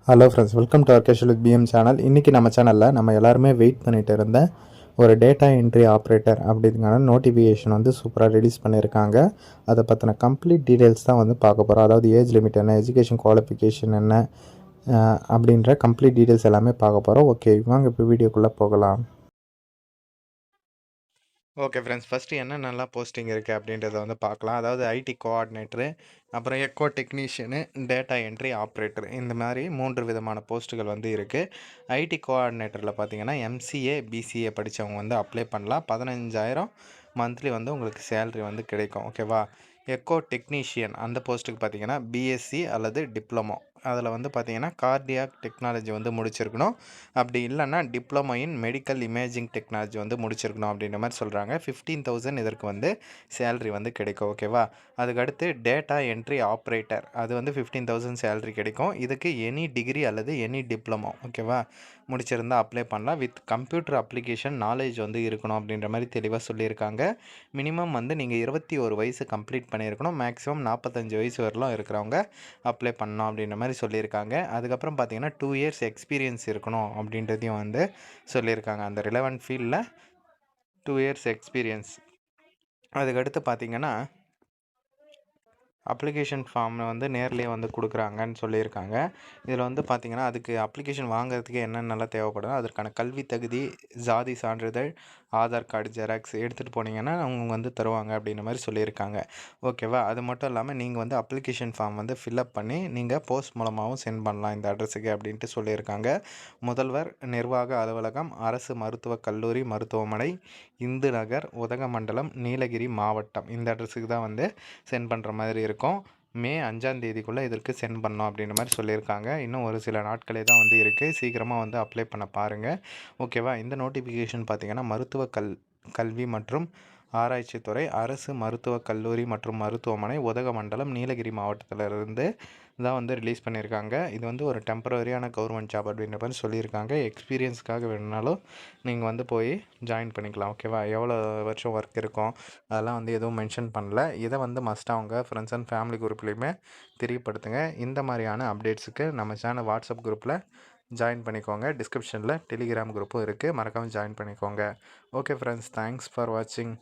Hello friends, welcome to ஆர்கேஷல் with PM channel. இன்றைக்கி நம்ம சேனலில் நம்ம எல்லாருமே வெயிட் பண்ணிகிட்டு இருந்த ஒரு டேட்டா என்ட்ரி ஆப்ரேட்டர் அப்படிங்கான நோட்டிஃபிகேஷன் வந்து சூப்பராக ரிலீஸ் பண்ணியிருக்காங்க. அதை பற்றின கம்ப்ளீட் டீட்டெயில்ஸ் தான் வந்து பார்க்க போகிறோம். அதாவது ஏஜ் லிமிட் என்ன, எஜுகேஷன் குவாலிஃபிகேஷன் என்ன அப்படின்ற கம்ப்ளீட் டீட்டெயில்ஸ் எல்லாமே பார்க்க போகிறோம். ஓகே, வாங்க இப்போ வீடியோக்குள்ளே போகலாம். ஓகே ஃப்ரெண்ட்ஸ், ஃபஸ்ட்டு என்னென்னலாம் போஸ்டிங் இருக்குது அப்படின்றத வந்து பார்க்கலாம். அதாவது ஐடி கோஆர்டினேட்டரு, அப்புறம் echo technician, data entry operator, இந்த மாதிரி 3 விதமான போஸ்ட்டுகள் வந்து இருக்குது. ஐடி கோஆர்டினேட்டரில் பார்த்தீங்கன்னா எம்சிஏ பிசிஏ படித்தவங்க வந்து அப்ளை பண்ணலாம். 15,000 மந்த்லி வந்து உங்களுக்கு சேல்ரி வந்து கிடைக்கும். ஓகேவா. எக்கோ டெக்னீஷியன் அந்த போஸ்ட்டுக்கு பார்த்தீங்கன்னா பிஎஸ்சி அல்லது டிப்ளமோ, அதில் வந்து பார்த்தீங்கன்னா கார்டியாக் டெக்னாலஜி வந்து முடிச்சிருக்கணும். அப்படி இல்லைன்னா diploma in medical imaging technology வந்து முடிச்சிருக்கணும் அப்படின்ற மாதிரி சொல்கிறாங்க. 15,000 இதற்கு வந்து சேல்ரி வந்து கிடைக்கும். ஓகேவா. அதுக்கடுத்து டேட்டா என்ட்ரி ஆப்ரேட்டர், அது வந்து 15,000 சேல்ரி கிடைக்கும். இதுக்கு எனி டிகிரி அல்லது எனி டிப்ளமோ ஓகேவா முடிச்சிருந்தால் அப்ளை பண்ணலாம். வித் கம்ப்யூட்டர் அப்ளிகேஷன் நாலேஜ் வந்து இருக்கணும் அப்படின்ற மாதிரி தெளிவாக சொல்லியிருக்காங்க. மினிமம் வந்து நீங்கள் 21 வயசு கம்ப்ளீட் பண்ணியிருக்கணும். மேக்ஸிமம் 45 வயசு வரலாம் இருக்கிறவங்க அப்ளை பண்ணணும் அப்படின்ற மாதிரி சொல்லியிருக்காங்க. அதுக்கப்புறம் பார்த்தீங்கன்னா 2 இயர்ஸ் எக்ஸ்பீரியன்ஸ் இருக்கணும் அப்படின்றதையும் வந்து சொல்லியிருக்காங்க. அந்த ரிலவெண்ட் ஃபீல்டில் 2 இயர்ஸ் எக்ஸ்பீரியன்ஸ். அதுக்கடுத்து பார்த்தீங்கன்னா அப்ளிகேஷன் ஃபார்ம் வந்து நேர்லேயே வந்து கொடுக்குறாங்கன்னு சொல்லியிருக்காங்க. இதில் வந்து பார்த்திங்கன்னா அதுக்கு அப்ளிகேஷன் வாங்குறதுக்கு என்னென்னலாம் தேவைப்படுதோ அதற்கான கல்வி தகுதி, ஜாதி சான்றிதழ், ஆதார் கார்டு ஜெராக்ஸ் எடுத்துகிட்டு போனீங்கன்னா அவங்க வந்து தருவாங்க அப்படின்ற மாதிரி சொல்லியிருக்காங்க. ஓகேவா. அது மட்டும் இல்லாமல் நீங்கள் வந்து அப்ளிகேஷன் ஃபார்ம் வந்து ஃபில்அப் பண்ணி நீங்கள் போஸ்ட் மூலமாகவும் சென்ட் பண்ணலாம் இந்த அட்ரஸுக்கு அப்படின்ட்டு சொல்லியிருக்காங்க. முதல்வர் நிர்வாக அலுவலகம், அரசு மருத்துவக் கல்லூரி மருத்துவமனை, இந்து நகர், உதகமண்டலம், நீலகிரி மாவட்டம், இந்த அட்ரஸுக்கு தான் வந்து சென்ட் பண்ணுற மாதிரி இருக்கும். மே 5ஆம் தேதிக்குள்ளே இதற்கு சென்ட் பண்ணோம் அப்படின்ற மாதிரி சொல்லியிருக்காங்க. இன்னும் ஒரு சில நாட்களே தான் வந்து இருக்குது. சீக்கிரமாக வந்து அப்ளை பண்ண பாருங்கள். ஓகேவா. இந்த நோட்டிஃபிகேஷன் பார்த்திங்கன்னா மருத்துவ கல்வி மற்றும் ஆராய்ச்சித்துறை, அரசு மருத்துவக் கல்லூரி மற்றும் மருத்துவமனை, உதகமண்டலம், நீலகிரி மாவட்டத்திலிருந்து தான் வந்து ரிலீஸ் பண்ணியிருக்காங்க. இது வந்து ஒரு டெம்பரரியான கவர்மெண்ட் ஜாப் அப்படின்ற மாதிரி சொல்லியிருக்காங்க. எக்ஸ்பீரியன்ஸ்க்காக வேணுனாலும் நீங்கள் வந்து போய் ஜாயின் பண்ணிக்கலாம். ஓகேவா. எவ்வளோ வருஷம் ஒர்க் இருக்கும் அதெல்லாம் வந்து எதுவும் மென்ஷன் பண்ணல. இதை வந்து மஸ்ட்டாக அவங்க ஃப்ரெண்ட்ஸ் அண்ட் ஃபேமிலி குரூப்லேயுமே தெரியப்படுத்துங்க. இந்த மாதிரியான அப்டேட்ஸுக்கு நம்ம சேனல் வாட்ஸ்அப் குரூப்பில் ஜாயின் பண்ணிக்கோங்க. டிஸ்கிரிப்ஷனில் டெலிகிராம் குரூப்பும் இருக்குது, மறக்காமல் ஜாயின் பண்ணிக்கோங்க. ஓகே ஃப்ரெண்ட்ஸ், தேங்க்ஸ் ஃபார் வாட்சிங்.